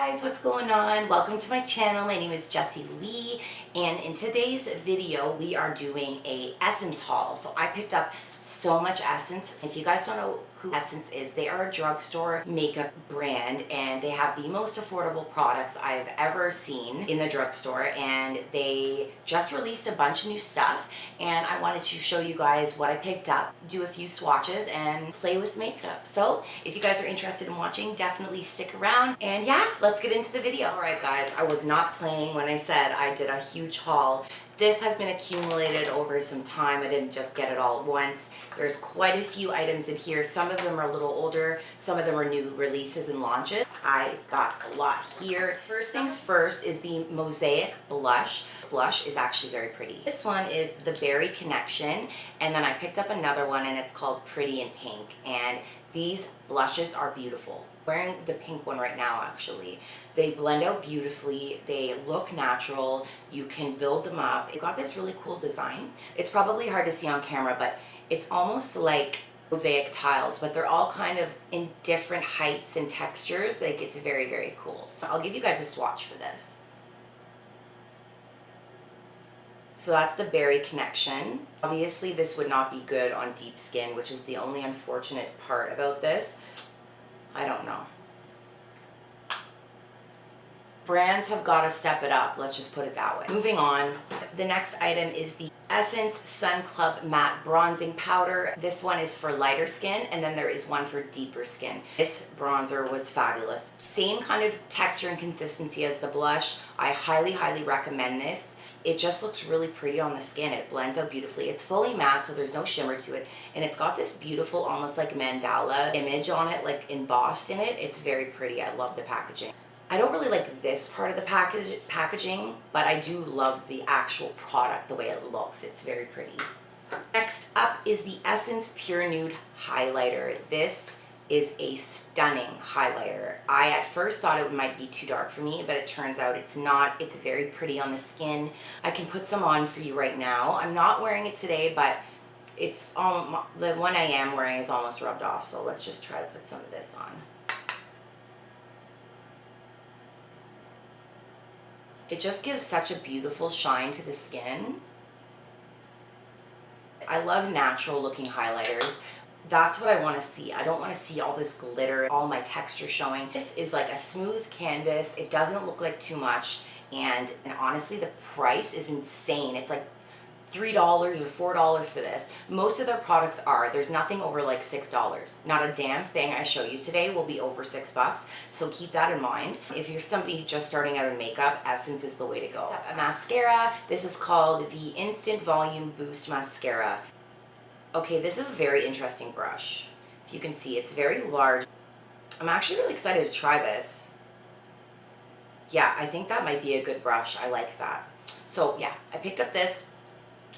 guys, what's going on? Welcome to my channel. My name is Jessie Lee, and in today's video we are doing a Essence haul. So I picked up so much Essence. If you guys don't know who Essence is, they are a drugstore makeup brand and they have the most affordable products I've ever seen in the drugstore, and they just released a bunch of new stuff and I wanted to show you guys what I picked up, do a few swatches and play with makeup. So if you guys are interested in watching, definitely stick around, and yeah, let's get into the video. All right guys, I was not playing when I said I did a huge haul. This has been accumulated over some time. I didn't just get it all at once. There's quite a few items in here. Some of them are a little older, some of them are new releases and launches. I got a lot here. First things first is the Mosaic blush. This blush is actually very pretty. This one is the Berry Connection, and then I picked up another one and it's called Pretty in Pink, and these blushes are beautiful. Wearing the pink one right now actually. They blend out beautifully, they look natural, you can build them up. It got this really cool design. It's probably hard to see on camera, but it's almost like mosaic tiles, but they're all kind of in different heights and textures. Like, it's very, very cool. So I'll give you guys a swatch for this. So that's the Berry Connection. Obviously this would not be good on deep skin, which is the only unfortunate part about this. I don't know. Brands have got to step it up, let's just put it that way. Moving on, the next item is the Essence Sun Club Matte Bronzing Powder. This one is for lighter skin, and then there is one for deeper skin. This bronzer was fabulous. Same kind of texture and consistency as the blush. I highly, highly recommend this. It just looks really pretty on the skin. It blends out beautifully. It's fully matte, so there's no shimmer to it. And it's got this beautiful, almost like mandala image on it, like embossed in it. It's very pretty. I love the packaging. I don't really like this part of the packaging, but I do love the actual product, the way it looks. It's very pretty. Next up is the Essence Pure Nude Highlighter. This is a stunning highlighter. I at first thought it might be too dark for me, but it turns out it's not. It's very pretty on the skin. I can put some on for you right now. I'm not wearing it today, but it's the one I am wearing is almost rubbed off, so let's just try to put some of this on. It just gives such a beautiful shine to the skin. I love natural looking highlighters. That's what I want to see. I don't want to see all this glitter, all my texture showing. This is like a smooth canvas. It doesn't look like too much. And honestly, the price is insane. It's like $3 or $4 for this. Most of their products are. There's nothing over like $6. Not a damn thing I show you today will be over $6. So keep that in mind. If you're somebody just starting out in makeup, Essence is the way to go. A mascara. This is called the Instant Volume Boost Mascara. Okay, this is a very interesting brush. If you can see, it's very large. I'm actually really excited to try this. Yeah, I think that might be a good brush. I like that. So yeah, I picked up this.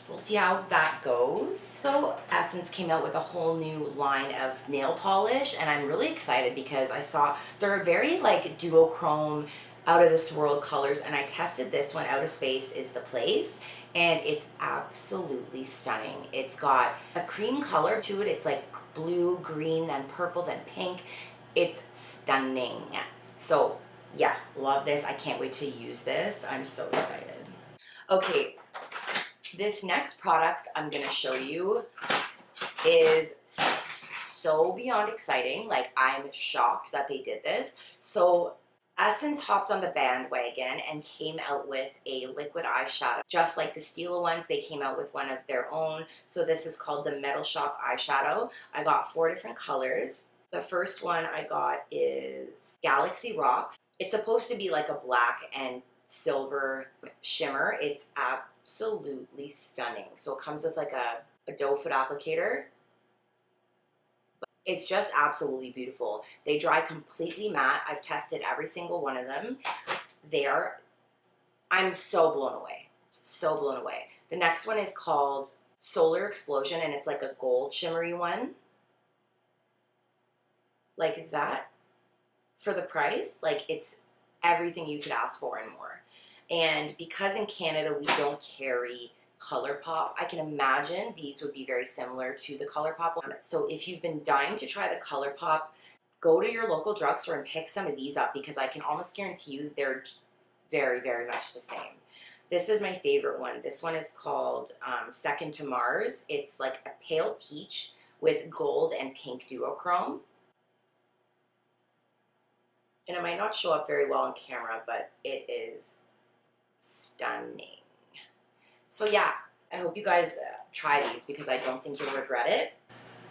We'll see how that goes. So Essence came out with a whole new line of nail polish, and I'm really excited because I saw they're very like duochrome, out of this world colors, and I tested this one. Out of Space is the place, and it's absolutely stunning. It's got a cream color to it. It's like blue, green, then purple, then pink. It's stunning. So yeah, love this. I can't wait to use this. I'm so excited. Okay, this next product I'm gonna show you is so beyond exciting. Like, I'm shocked that they did this. So Essence hopped on the bandwagon and came out with a liquid eyeshadow. Just like the Stila ones, they came out with one of their own. So this is called the Metal Shock eyeshadow. I got 4 different colors. The first one I got is Galaxy Rocks. It's supposed to be like a black and silver shimmer. It's absolutely stunning. So it comes with like a doe foot applicator. It's just absolutely beautiful. They dry completely matte. I've tested every single one of them. I'm so blown away. So blown away. The next one is called Solar Explosion, and it's like a gold shimmery one. Like that. For the price, like, it's everything you could ask for and more. And because in Canada we don't carry ColourPop, I can imagine these would be very similar to the ColourPop one. So if you've been dying to try the ColourPop go to your local drugstore and pick some of these up because I can almost guarantee you they're very, very much the same. This is my favorite one. This one is called Second to Mars. It's like a pale peach with gold and pink duochrome. And it might not show up very well on camera, but it is stunning. So yeah, I hope you guys try these because I don't think you'll regret it.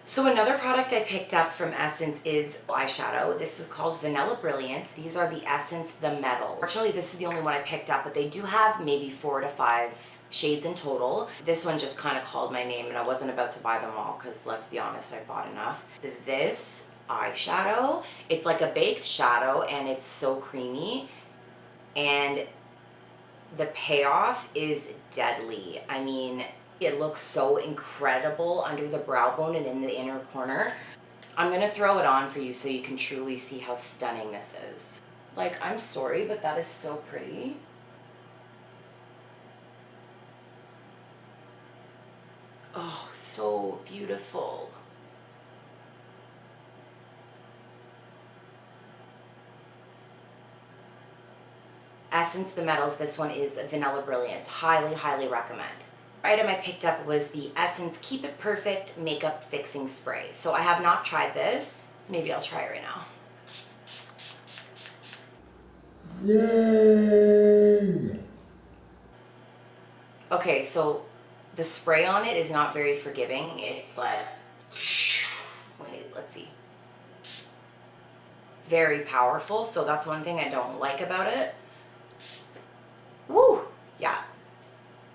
So another product I picked up from Essence is eyeshadow. This is called Vanilla Brilliance. These are the Essence The Metal. Fortunately, this is the only one I picked up, but they do have maybe 4 to 5 shades in total. This one just kind of called my name and I wasn't about to buy them all because let's be honest, I bought enough. This eyeshadow, it's like a baked shadow and it's so creamy and the payoff is deadly. I mean, it looks so incredible under the brow bone and in the inner corner. I'm gonna throw it on for you so you can truly see how stunning this is. Like, I'm sorry, but that is so pretty. Oh, so beautiful. Essence The Metals, this one is Vanilla Brilliance. Highly, highly recommend. Item I picked up was the Essence Keep It Perfect Makeup Fixing Spray. So I have not tried this. Maybe I'll try it right now. Yay! Okay, so the spray on it is not very forgiving. It's like, wait, let's see. Very powerful, so that's one thing I don't like about it. Woo! Yeah.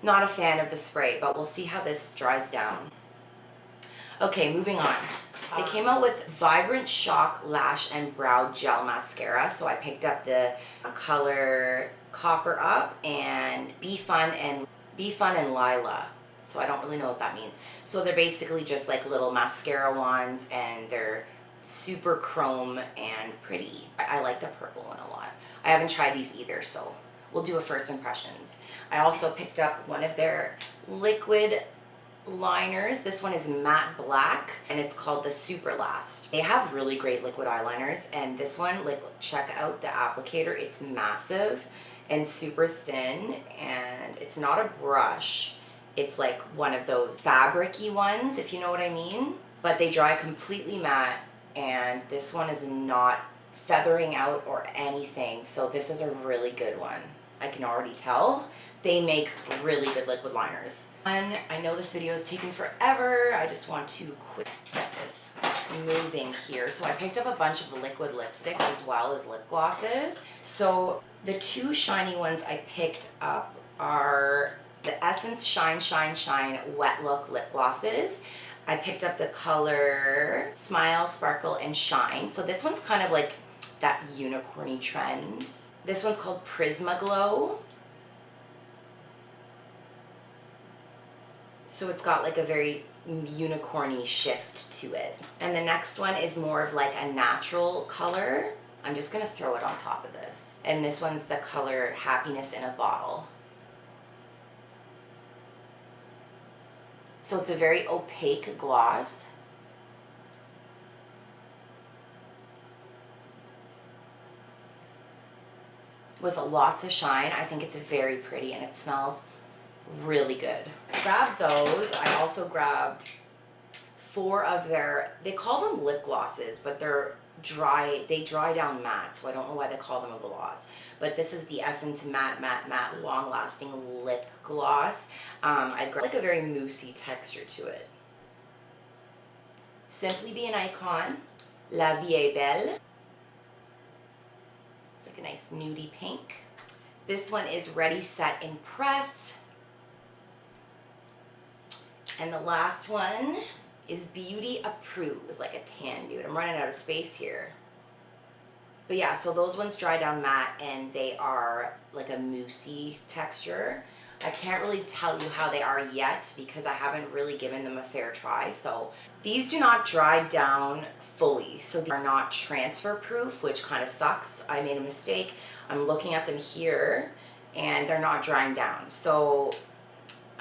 Not a fan of the spray, but we'll see how this dries down. Okay, moving on. They came out with Vibrant Shock Lash and Brow Gel Mascara. So I picked up the color Copper Up and Be Fun and Lila. So I don't really know what that means. So they're basically just like little mascara wands and they're super chrome and pretty. I like the purple one a lot. I haven't tried these either, so we'll do a first impressions. I also picked up one of their liquid liners. This one is matte black and it's called the Super Last. They have really great liquid eyeliners and this one, like, check out the applicator. It's massive and super thin and it's not a brush. It's like one of those fabric-y ones, if you know what I mean. But they dry completely matte and this one is not feathering out or anything. So this is a really good one. I can already tell. They make really good liquid liners. And I know this video is taking forever. I just want to quick get this moving here. So I picked up a bunch of the liquid lipsticks as well as lip glosses. So the two shiny ones I picked up are the Essence Shine Shine Shine Wet Look lip glosses. I picked up the color Smile, Sparkle, and Shine. So this one's kind of like that unicorny trend. This one's called Prisma Glow. So it's got like a very unicorny shift to it. And the next one is more of like a natural color. I'm just gonna throw it on top of this. And this one's the color Happiness in a Bottle. So it's a very opaque gloss. With lots of shine. I think it's very pretty and it smells really good. Grab those. I also grabbed 4 of their, they call them lip glosses, but they're dry, they dry down matte, so I don't know why they call them a gloss. But this is the Essence Matte Matte Matte Long Lasting Lip Gloss. I grabbed like a very moussey texture to it. Simply Be an Icon, La Vie est Belle. It's like a nice nudie pink. This one is Ready, Set, Impress. And the last one is Beauty Approved. It's like a tan nude. I'm running out of space here. But yeah, so those ones dry down matte and they are like a moussey texture. I can't really tell you how they are yet because I haven't really given them a fair try. So these do not dry down fully. So they are not transfer proof, which kind of sucks. I made a mistake. I'm looking at them here and they're not drying down. So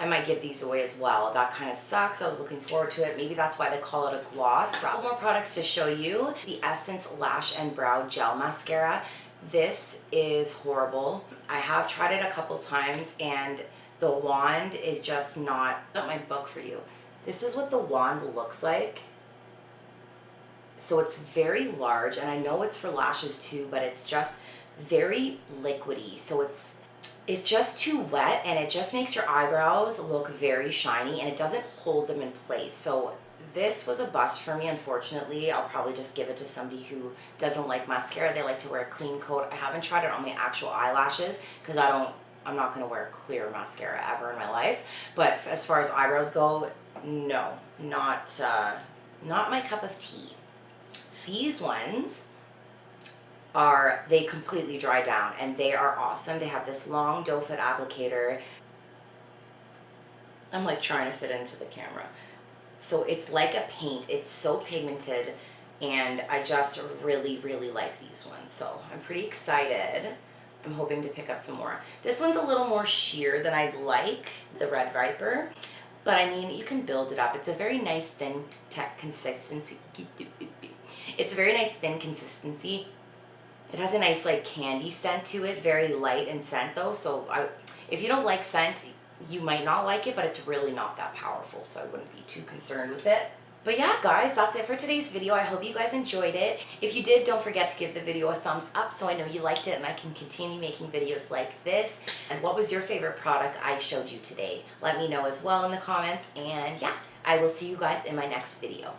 I might give these away as well. That kind of sucks. I was looking forward to it. Maybe that's why they call it a gloss. A couple more products to show you. The Essence Lash and Brow Gel Mascara. This is horrible. I have tried it a couple times and the wand is just not my book for you. This is what the wand looks like. So it's very large, and I know it's for lashes too, but it's just very liquidy. So it's just too wet, and it just makes your eyebrows look very shiny, and it doesn't hold them in place. So this was a bust for me, unfortunately. I'll probably just give it to somebody who doesn't like mascara. They like to wear a clean coat. I haven't tried it on my actual eyelashes because I'm not gonna wear clear mascara ever in my life. But as far as eyebrows go, no, not my cup of tea. These ones they completely dry down and they are awesome. They have this long doe foot applicator. I'm like trying to fit into the camera. So it's like a paint. It's so pigmented, and I just really, really like these ones. So I'm pretty excited. I'm hoping to pick up some more. This one's a little more sheer than I'd like, the Red Viper. But I mean, you can build it up. It's a very nice thin consistency. It's a very nice thin consistency. It has a nice like candy scent to it, very light in scent though. So if you don't like scent, you might not like it, but it's really not that powerful. So I wouldn't be too concerned with it. But yeah, guys, that's it for today's video. I hope you guys enjoyed it. If you did, don't forget to give the video a thumbs up so I know you liked it and I can continue making videos like this. And what was your favorite product I showed you today? Let me know as well in the comments. And yeah, I will see you guys in my next video.